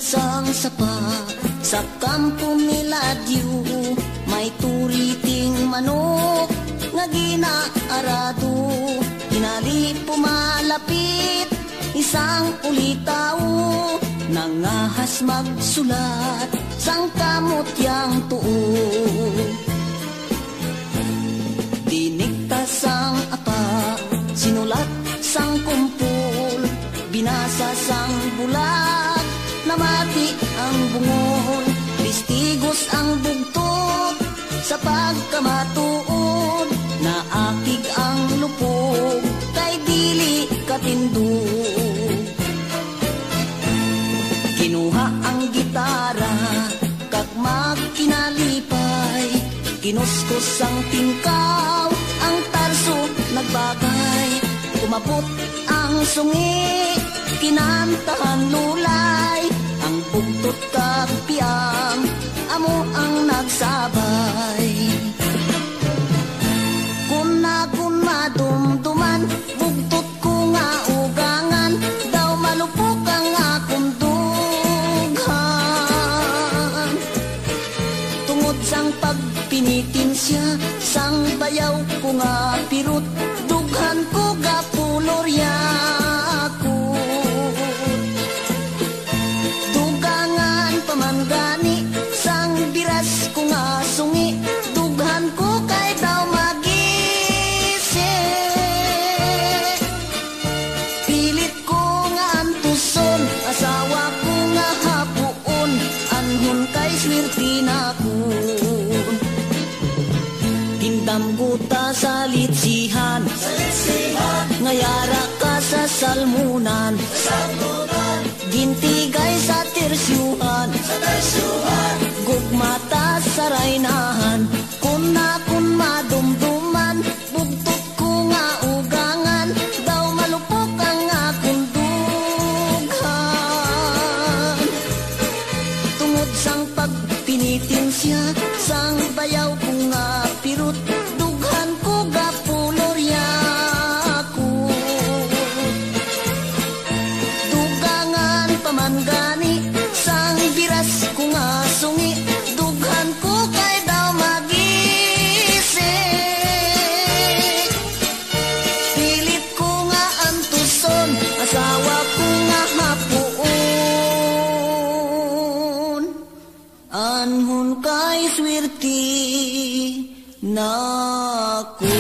sang sapa sa kampo nila diyo, may turiting manok nga ginaarado. Hinali pumalapit isang ulitaw, nangahas magsulat sang kamot yang tuo. Dinikta sang apa, sinulat sang kumpul, binasa sang bulat, namati ang bungol. Listigos ang bugtot sa pagkamatuod, naakig ang lupog kay dili katindog. Kinuha ang gitara kag magkinalipay, kinuskos ang tingkaw, ang tarso nagbagay. Kumapot ang sungi, kinantahan lulay, ang bugtot kag piang, amo ang nagsabay. Kun madumduman, bugtot ko nga ugangan, daw malupok ang akong dughan. Tungod sang pagpinitin siya, sang bayaw ko nga pirut, dughan ko gapulorya ko. Dugangan pamanggani, sang biras ko nga sungi, dughan ko kay daw magisi. Pilit ko nga antuson, asawa ko nga hapuon, anhon kay swerte na ko. Tindam guta sa litsihan, ngayara ka sa salmunan, gintigay sa tersyuhan, gugmata sa raynahan. Kun madumduman, bugtot ko nga ugangan, daw malupok ang akong dughan. Tungod sang pagpinitin siya, sang bayaw ko nga pirut, dughan ko gapulorya ko. Dugangan pamanggani, sang biras ko nga sungi, dughan ko kay daw magisi. Pilit ko nga antuson, asawa ko nga hapuon, anhon kay swerte na ko.